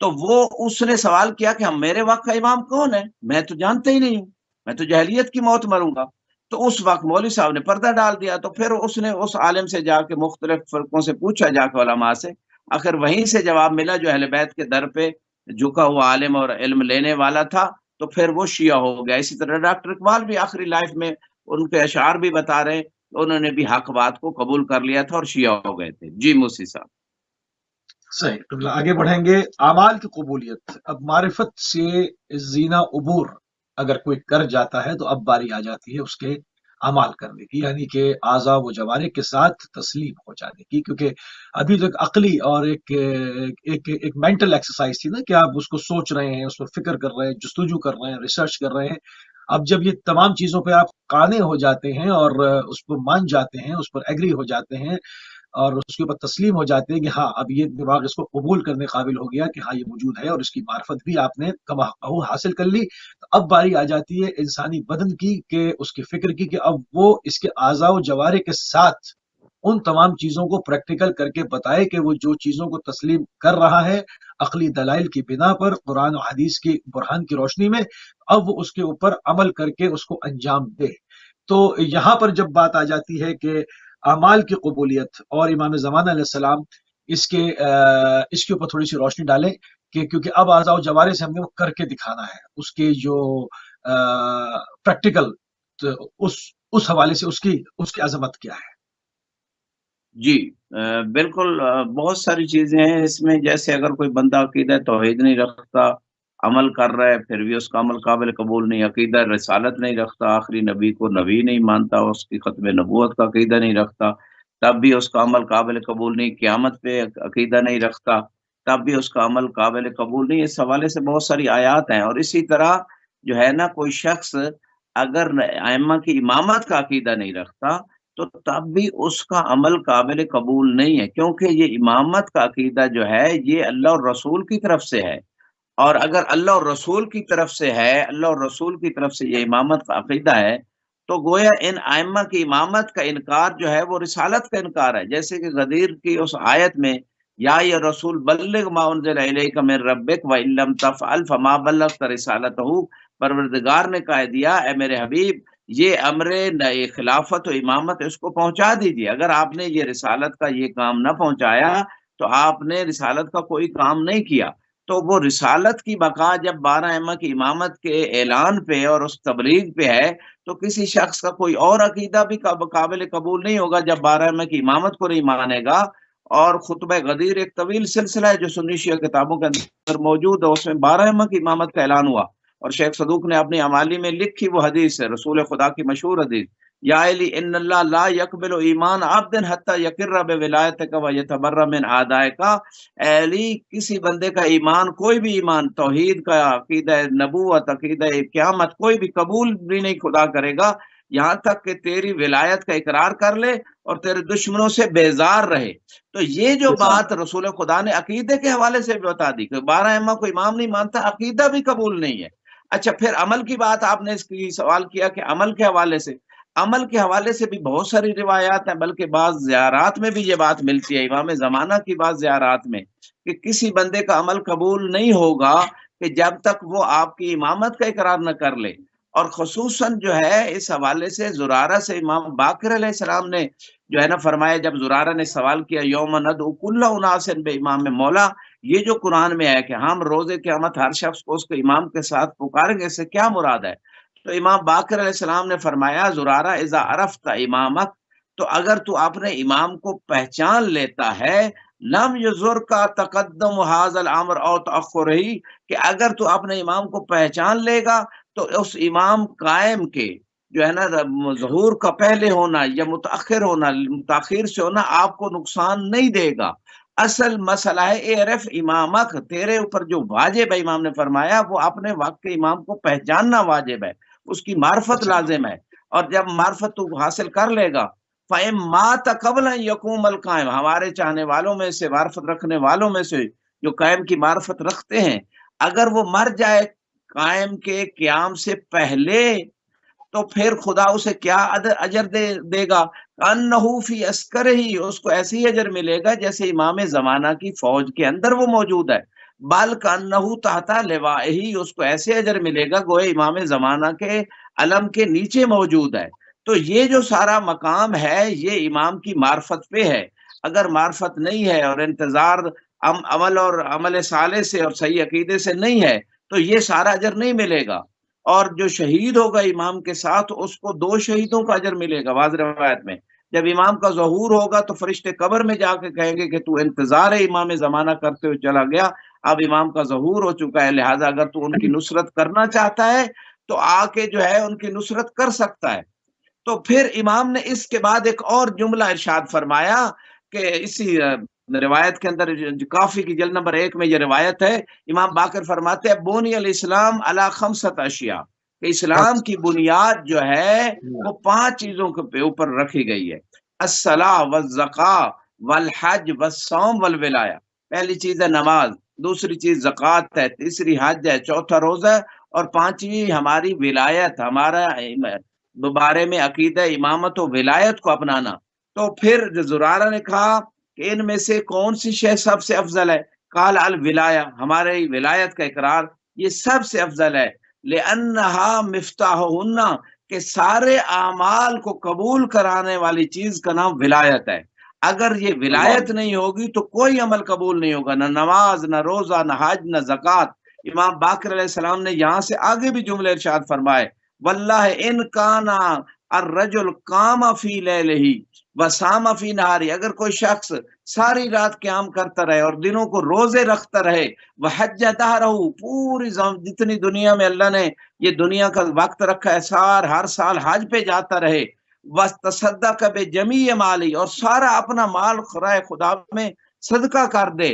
Speaker 2: تو وہ اس نے سوال کیا کہ میرے وقت کا امام کون ہے، میں تو جانتا ہی نہیں ہوں، میں تو جاہلیت کی موت مروں گا۔ تو اس وقت مولوی صاحب نے پردہ ڈال دیا، تو پھر اس نے اس عالم سے جا کے مختلف فرقوں سے پوچھا، جا کے علماء سے، آخر وہیں سے جواب ملا جو اہل بیت کے در پہ جھکا ہوا عالم اور علم لینے والا تھا، تو پھر وہ شیعہ ہو گیا۔ اسی طرح ڈاکٹر اقبال بھی آخری لائف میں ان کے اشعار بھی بتا رہے ہیں، انہوں نے بھی حق بات کو قبول کر لیا تھا اور شیعہ ہو گئے تھے۔ جی موسی صاحب۔
Speaker 1: صحیح، تو آگے بڑھیں گے۔ اعمال کی قبولیت، اب معرفت سے زینہ عبور اگر کوئی کر جاتا ہے تو اب باری آ جاتی ہے اس کے اعمال کرنے کی، یعنی کہ اعضاء و جوارح کے ساتھ تسلیم ہو جانے کی، کیونکہ ابھی تو ایک عقلی اور ایک مینٹل ایکسرسائز تھی نا، کہ آپ اس کو سوچ رہے ہیں، اس پر فکر کر رہے ہیں، جستجو کر رہے ہیں، ریسرچ کر رہے ہیں۔ اب جب یہ تمام چیزوں پہ آپ قانع ہو جاتے ہیں اور اس کو مان جاتے ہیں، اس پر ایگری ہو جاتے ہیں اور اس کے اوپر تسلیم ہو جاتے ہیں کہ ہاں اب یہ دماغ اس کو قبول کرنے قابل ہو گیا کہ ہاں یہ موجود ہے، اور اس کی معرفت بھی آپ نے کما حاصل کر لی، تو اب باری آ جاتی ہے انسانی بدن کی، کہ اس کی فکر کی، کہ اب وہ اس کے اعضاء و جوارح کے ساتھ ان تمام چیزوں کو پریکٹیکل کر کے بتائے کہ وہ جو چیزوں کو تسلیم کر رہا ہے عقلی دلائل کی بنا پر، قرآن و حدیث کی برہان کی روشنی میں، اب وہ اس کے اوپر عمل کر کے اس کو انجام دے۔ تو یہاں پر جب بات آ جاتی ہے کہ اعمال کی قبولیت اور امام زمانہ علیہ السلام، اس کے اوپر تھوڑی سی روشنی ڈالیں، کہ کیونکہ اب اعضاء و جوارح سے ہم نے وہ کر کے دکھانا ہے، اس کے جو پریکٹیکل، اس حوالے سے اس کی عظمت کیا ہے۔
Speaker 2: جی بالکل، بہت ساری چیزیں ہیں اس میں، جیسے اگر کوئی بندہ عقیدہ توحید نہیں رکھتا، عمل کر رہا ہے پھر بھی اس کا عمل قابل قبول نہیں، عقیدہ رسالت نہیں رکھتا، آخری نبی کو نبی نہیں مانتا، اس کی ختم نبوت کا عقیدہ نہیں رکھتا، تب بھی اس کا عمل قابل قبول نہیں، قیامت پہ عقیدہ نہیں رکھتا، تب بھی اس کا عمل قابل قبول نہیں. اس حوالے سے بہت ساری آیات ہیں. اور اسی طرح جو ہے نا کوئی شخص اگر ائمہ کی امامت کا عقیدہ نہیں رکھتا تو تب بھی اس کا عمل قابل قبول نہیں ہے، کیونکہ یہ امامت کا عقیدہ جو ہے یہ اللہ اور رسول کی طرف سے ہے. اور اگر اللہ اور رسول کی طرف سے ہے، اللہ اور رسول کی طرف سے یہ امامت کا عقیدہ ہے، تو گویا ان ائمہ کی امامت کا انکار جو ہے وہ رسالت کا انکار ہے. جیسے کہ غدیر کی اس آیت میں یا رسول بلغ ما انزل الیک من ربک وان لم تفعل فما بلغت رسالتہ، پروردگار نے کہہ دیا اے میرے حبیب یہ امر خلافت و امامت اس کو پہنچا دیجیے. اگر آپ نے یہ رسالت کا یہ کام نہ پہنچایا تو آپ نے رسالت کا کوئی کام نہیں کیا. تو وہ رسالت کی بقا جب 12 ائمہ کی امامت کے اعلان پہ اور اس تبلیغ پہ ہے تو کسی شخص کا کوئی اور عقیدہ بھی قابل قبول نہیں ہوگا جب 12 ائمہ کی امامت کو نہیں مانے گا. اور خطبہ غدیر ایک طویل سلسلہ ہے جو سنی شیعہ کتابوں کے اندر موجود ہے، اس میں 12 ائمہ کی امامت کا اعلان ہوا. اور شیخ صدوق نے اپنی امالی میں لکھی وہ حدیث ہے، رسول خدا کی مشہور حدیث، یا علی ان اللہ لا یقبل ایمان عبد حتی یقر بولایتک و یتبرأ من اعدائک. علی کسی بندے کا ایمان، کوئی بھی ایمان، توحید کا عقیدہ نبوت، عقیدہ قیامت، کوئی بھی قبول بھی نہیں خدا کرے گا یہاں تک کہ تیری ولایت کا اقرار کر لے اور تیرے دشمنوں سے بیزار رہے. تو یہ جو بات رسول خدا نے عقیدے کے حوالے سے بھی بتا دی کہ 12 ائمہ کو امام نہیں مانتا، عقیدہ بھی قبول نہیں ہے. اچھا پھر عمل کی بات آپ نے اس کی سوال کیا کہ عمل کے حوالے سے، عمل کے حوالے سے بھی بہت ساری روایات ہیں، بلکہ بعض زیارات میں بھی یہ بات ملتی ہے، امام زمانہ کی بعض زیارات میں، کہ کسی بندے کا عمل قبول نہیں ہوگا کہ جب تک وہ آپ کی امامت کا اقرار نہ کر لے. اور خصوصاً جو ہے اس حوالے سے زرارہ سے امام باقر علیہ السلام نے جو ہے نا فرمایا، جب زرارہ نے سوال کیا یوم ندعو کل اناس بامام مولا، یہ جو قرآن میں ہے کہ ہم روز قیامت ہر شخص کو اس کے امام کے ساتھ پکاریں گے، اس سے کیا مراد ہے؟ تو امام باقر علیہ السلام نے فرمایا زرارہ اذا عرفت امامک، تو اگر تو اپنے امام کو پہچان لیتا ہے، لم یزر کا تقدم حاض الامر او تاخر ہی، کہ اگر تو اپنے امام کو پہچان لے گا تو اس امام قائم کے جو ہے نا ظہور کا پہلے ہونا یا متاخر ہونا، متاخر سے ہونا آپ کو نقصان نہیں دے گا. اصل مسئلہ ہے اعرف امامک، تیرے اوپر جو واجب ہے امام نے فرمایا وہ اپنے وقت کے امام کو پہچاننا واجب ہے، اس کی معرفت لازم ہے. اور جب معرفت تو حاصل کر لے گا فَإِن مَاتَ قَبْلَ أَن يَقُومَ الْقَائِمُ، ہمارے چاہنے والوں میں سے، معرفت رکھنے والوں میں سے جو قائم کی معرفت رکھتے ہیں، اگر وہ مر جائے قائم کے قیام سے پہلے تو پھر خدا اسے کیا اجر دے گا؟ انہو فی عسکر ہی، اس کو ایسی اجر ملے گا جیسے امام زمانہ کی فوج کے اندر وہ موجود ہے. بلکہ انہو تحت لوائہ، اس کو ایسے اجر ملے گا گوئے امام زمانہ کے علم کے نیچے موجود ہے. تو یہ جو سارا مقام ہے یہ امام کی معرفت پہ ہے. اگر معرفت نہیں ہے اور انتظار عمل اور عمل صالح سے اور صحیح عقیدے سے نہیں ہے تو یہ سارا اجر نہیں ملے گا. اور جو شہید ہوگا امام کے ساتھ اس کو 2 شہیدوں کا اجر ملے گا. بعض روایت میں جب امام کا ظہور ہوگا تو فرشتے قبر میں جا کے کہیں گے کہ تو انتظار امام زمانہ کرتے ہوئے چلا گیا، اب امام کا ظہور ہو چکا ہے، لہذا اگر تو ان کی نصرت کرنا چاہتا ہے تو آ کے جو ہے ان کی نصرت کر سکتا ہے. تو پھر امام نے اس کے بعد ایک اور جملہ ارشاد فرمایا کہ اسی روایت کے اندر کافی کی جلد نمبر 1 میں یہ روایت ہے، امام باقر فرماتے ہیں بنی الاسلام علی 5 اشیاء، کہ اسلام کی بنیاد جو ہے وہ 5 چیزوں کے اوپر رکھی گئی ہے، الصلاۃ والزکاۃ والحج والصوم والولایہ. پہلی چیز ہے نماز، دوسری چیز زکوٰۃ ہے، تیسری حج ہے، چوتھا روزہ اور پانچویں ہماری ولایت، ہمارا بارے میں عقیدہ امامت و ولایت کو اپنانا. تو پھر زرارہ نے کہا کہ ان میں سے کون سی شے سب سے افضل ہے؟ قال الولایہ، ہمارے ولایت کا اقرار یہ سب سے افضل ہے. لأنہا مفتاحہن، کہ سارے اعمال کو قبول کرانے والی چیز کا نام ولایت ہے. اگر یہ ولایت نہیں ہوگی تو کوئی عمل قبول نہیں ہوگا، نہ نماز، نہ روزہ، نہ حج، نہ زکوٰۃ. امام باقر علیہ السلام نے یہاں سے آگے بھی جملے ارشاد فرمائے، واللہ ان کانا الرجل قام فی لیلہ وصام فی نہاری، اگر کوئی شخص ساری رات قیام کرتا رہے اور دنوں کو روزے رکھتا رہے، وحج دہرہ، پوری جتنی دنیا میں اللہ نے یہ دنیا کا وقت رکھا ہے ہر سال حج پہ جاتا رہے، وتصدق بجمیع مالی، اور سارا اپنا مال خرائے خدا میں صدقہ کر دے،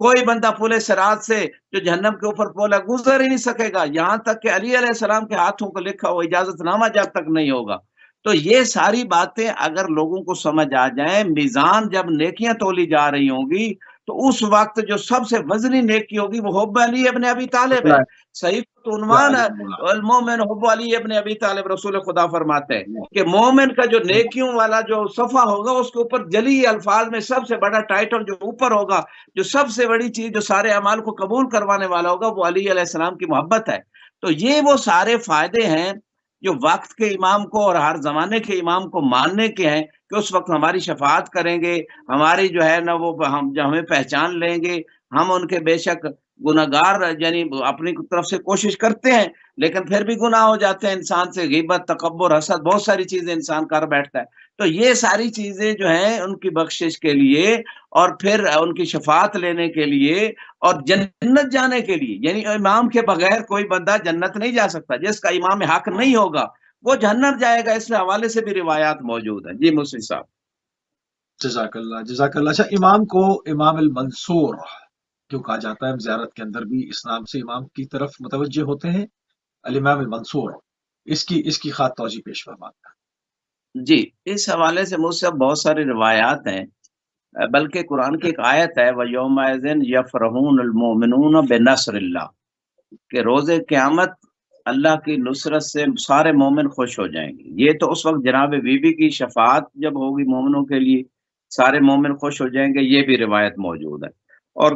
Speaker 2: کوئی بندہ پل صراط سے جو جہنم کے اوپر پول ہے گزر ہی نہیں سکے گا، یہاں تک کہ علی علیہ السلام کے ہاتھوں کو لکھا ہوا اجازت نامہ جب تک نہیں ہوگا۔ تو یہ ساری باتیں اگر لوگوں کو سمجھ آ جائیں، میزان جب نیکیاں تولی جا رہی ہوں گی تو اس وقت جو سب سے وزنی نیکی ہوگی وہ حب علی ابن ابی طالب ہے۔ صحیح تو عنوان ہے المومن حب علی ابن ابی طالب، رسول خدا فرماتے ہیں کہ مومن کا جو نیکیوں والا جو صفحہ ہوگا اس کے اوپر جلی الفاظ میں سب سے بڑا ٹائٹل جو اوپر ہوگا، جو سب سے بڑی چیز جو سارے اعمال کو قبول کروانے والا ہوگا، وہ علی علیہ السلام کی محبت ہے۔ تو یہ وہ سارے فائدے ہیں جو وقت کے امام کو اور ہر زمانے کے امام کو ماننے کے ہیں کہ اس وقت ہماری شفاعت کریں گے، ہماری جو ہے نا وہ ہم ہمیں پہچان لیں گے۔ ہم ان کے بے شک گناہگار یعنی اپنی طرف سے کوشش کرتے ہیں لیکن پھر بھی گناہ ہو جاتے ہیں، انسان سے غیبت، تکبر، حسد، بہت ساری چیزیں انسان کر بیٹھتا ہے۔ تو یہ ساری چیزیں جو ہیں ان کی بخشش کے لیے اور پھر ان کی شفاعت لینے کے لیے اور جنت جانے کے لیے، یعنی امام کے بغیر کوئی بندہ جنت نہیں جا سکتا، جس کا امام حق نہیں ہوگا وہ جہنم جائے گا۔ اس حوالے سے بھی روایات موجود ہیں۔ جی مصری صاحب۔
Speaker 1: جزاک اللہ، جزاک اللہ۔ اچھا، امام کو امام المنصور کیوں کہا جاتا ہے؟ ہم زیارت کے اندر بھی اس نام سے امام کی طرف متوجہ ہوتے ہیں، الامام المنصور۔ اس کی خاص توضیح پیش فرماتا
Speaker 2: جی اس حوالے سے مجھ سے بہت ساری روایات ہیں، بلکہ قرآن کی ایک آیت ہے وَيَوْمَئِذٍ يَفْرَحُونَ الْمُؤْمِنُونَ بِنَصْرِ اللَّهِ کہ روز قیامت اللہ کی نصرت سے سارے مومن خوش ہو جائیں گے۔ یہ تو اس وقت جناب بی بی کی شفاعت جب ہوگی مومنوں کے لیے سارے مومن خوش ہو جائیں گے، یہ بھی روایت موجود ہے۔ اور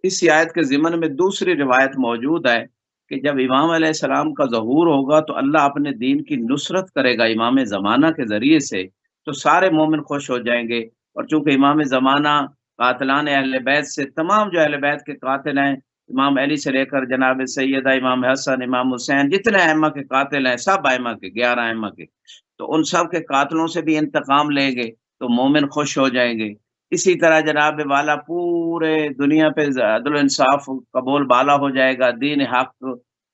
Speaker 2: اس آیت کے ضمن میں دوسری روایت موجود ہے کہ جب امام علیہ السلام کا ظہور ہوگا تو اللہ اپنے دین کی نصرت کرے گا امام زمانہ کے ذریعے سے، تو سارے مومن خوش ہو جائیں گے۔ اور چونکہ امام زمانہ قاتلان اہل بیت سے، تمام جو اہل بیت کے قاتل ہیں، امام علی سے لے کر جناب سیدہ امام حسن، امام حسین، جتنے ائمہ کے قاتل ہیں، سب ائمہ کے 11 ائمہ کے، تو ان سب کے قاتلوں سے بھی انتقام لیں گے تو مومن خوش ہو جائیں گے۔ اسی طرح جناب والا پورے دنیا پہ عدل و انصاف کا بول بالا ہو جائے گا، دین حق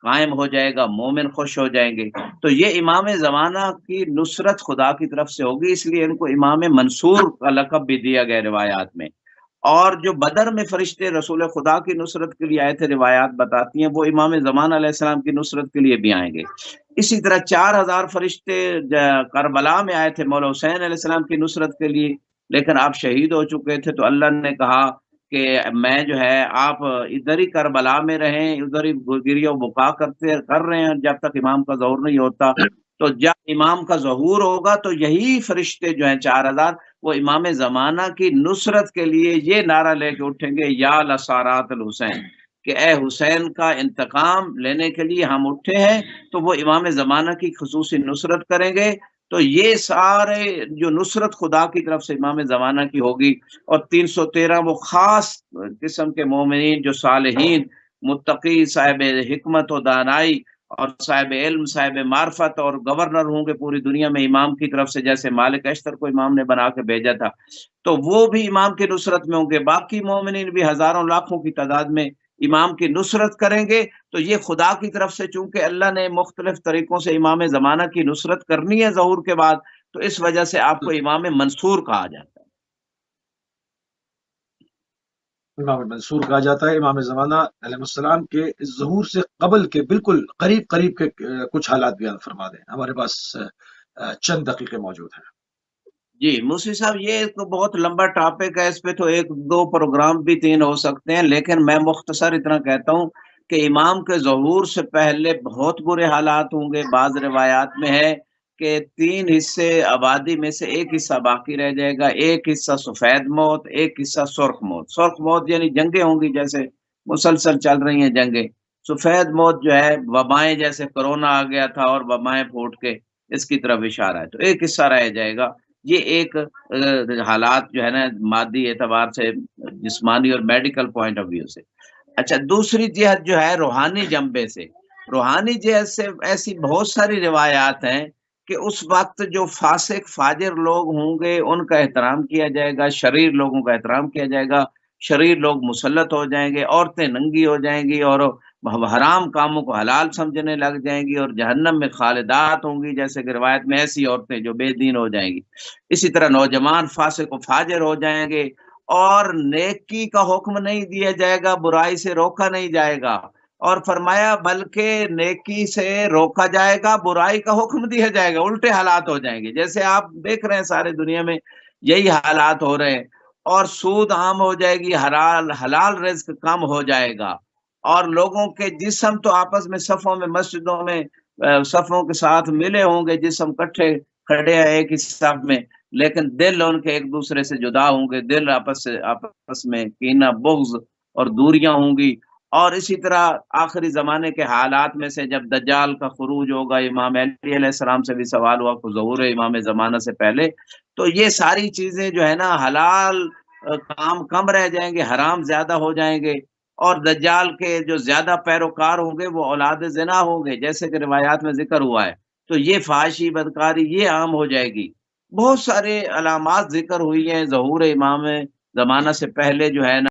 Speaker 2: قائم ہو جائے گا، مومن خوش ہو جائیں گے۔ تو یہ امام زمانہ کی نصرت خدا کی طرف سے ہوگی، اس لیے ان کو امام منصور کا لقب بھی دیا گیا روایات میں۔ اور جو بدر میں فرشتے رسول خدا کی نصرت کے لیے آئے تھے، روایات بتاتی ہیں وہ امام زمانہ علیہ السلام کی نصرت کے لیے بھی آئیں گے۔ اسی طرح 4000 فرشتے کربلا میں آئے تھے مولا حسین علیہ السلام کی نصرت کے لیے، لیکن آپ شہید ہو چکے تھے تو اللہ نے کہا کہ میں جو ہے آپ ادھر ہی کربلا میں رہیں، ادھر ہی گریہ و بکا کر رہے ہیں جب تک امام کا ظہور نہیں ہوتا۔ تو جب امام کا ظہور ہوگا تو یہی فرشتے جو ہیں 4000 وہ امام زمانہ کی نصرت کے لیے یہ نعرہ لے کے اٹھیں گے یا لسارات الحسین، کہ اے حسین کا انتقام لینے کے لیے ہم اٹھے ہیں۔ تو وہ امام زمانہ کی خصوصی نصرت کریں گے۔ تو یہ سارے جو نصرت خدا کی طرف سے امام زمانہ کی ہوگی، اور 313 وہ خاص قسم کے مومنین جو صالحین، متقی، صاحب حکمت و دانائی اور صاحب علم، صاحب معرفت اور گورنر ہوں گے پوری دنیا میں امام کی طرف سے، جیسے مالک اشتر کو امام نے بنا کے بھیجا تھا، تو وہ بھی امام کی نصرت میں ہوں گے۔ باقی مومنین بھی ہزاروں لاکھوں کی تعداد میں امام کی نصرت کریں گے۔ تو یہ خدا کی طرف سے چونکہ اللہ نے مختلف طریقوں سے امام زمانہ کی نصرت کرنی ہے ظہور کے بعد، تو اس وجہ سے آپ کو امام منصور کہا جاتا ہے۔
Speaker 1: امام منصور کہا جاتا ہے۔ امام زمانہ علیہ السلام کے ظہور سے قبل کے بالکل قریب کے کچھ حالات بیان فرما دیں، ہمارے پاس چند دقیقے موجود ہیں۔
Speaker 2: جی مصری صاحب، یہ تو بہت لمبا ٹاپک ہے، اس پہ تو 1-2 پروگرام بھی 3 ہو سکتے ہیں، لیکن میں مختصر اتنا کہتا ہوں کہ امام کے ظہور سے پہلے بہت برے حالات ہوں گے۔ بعض روایات میں ہے کہ 3 حصے آبادی میں سے 1 حصہ باقی رہ جائے گا، 1 حصہ سفید موت، 1 حصہ سرخ موت۔ سرخ موت یعنی جنگیں ہوں گی، جیسے مسلسل چل رہی ہیں جنگیں۔ سفید موت جو ہے وبائیں، جیسے کرونا آ گیا تھا اور وبائیں پھوٹ کے اس کی طرف اشارہ ہے، تو 1 حصہ رہ جائے گا۔ یہ ایک حالات جو ہے نا مادی اعتبار سے، جسمانی اور میڈیکل پوائنٹ آف ویو سے۔ اچھا، دوسری جہت جو ہے روحانی جنبے سے، روحانی جہت سے ایسی بہت ساری روایات ہیں کہ اس وقت جو فاسق فاجر لوگ ہوں گے ان کا احترام کیا جائے گا، شریر لوگوں کا احترام کیا جائے گا، شریر لوگ مسلط ہو جائیں گے، عورتیں ننگی ہو جائیں گی اور حرام کاموں کو حلال سمجھنے لگ جائیں گی، اور جہنم میں خالدات ہوں گی، جیسے کہ روایت میں ایسی عورتیں جو بے دین ہو جائیں گی۔ اسی طرح نوجوان فاسق و فاجر ہو جائیں گے، اور نیکی کا حکم نہیں دیا جائے گا، برائی سے روکا نہیں جائے گا، اور فرمایا بلکہ نیکی سے روکا جائے گا، برائی کا حکم دیا جائے گا۔ الٹے حالات ہو جائیں گے، جیسے آپ دیکھ رہے ہیں سارے دنیا میں یہی حالات ہو رہے ہیں، اور سود عام ہو جائے گی، حلال رزق کم ہو جائے گا، اور لوگوں کے جسم تو آپس میں صفوں میں مسجدوں میں صفوں کے ساتھ ملے ہوں گے، جسم کٹھے کھڑے ہیں ایک ہی صف میں، لیکن دل ان کے ایک دوسرے سے جدا ہوں گے، دل آپس میں کینہ بغض اور دوریاں ہوں گی۔ اور اسی طرح آخری زمانے کے حالات میں سے جب دجال کا خروج ہوگا، امام علی علیہ السلام سے بھی سوال ہوا کہ ظہور امام زمانہ سے پہلے، تو یہ ساری چیزیں جو ہے نا حلال کام کم رہ جائیں گے، حرام زیادہ ہو جائیں گے، اور دجال کے جو زیادہ پیروکار ہوں گے وہ اولاد زنا ہوں گے، جیسے کہ روایات میں ذکر ہوا ہے، تو یہ فحاشی بدکاری یہ عام ہو جائے گی۔ بہت سارے علامات ذکر ہوئی ہیں ظہور امام زمانہ سے پہلے جو ہے نا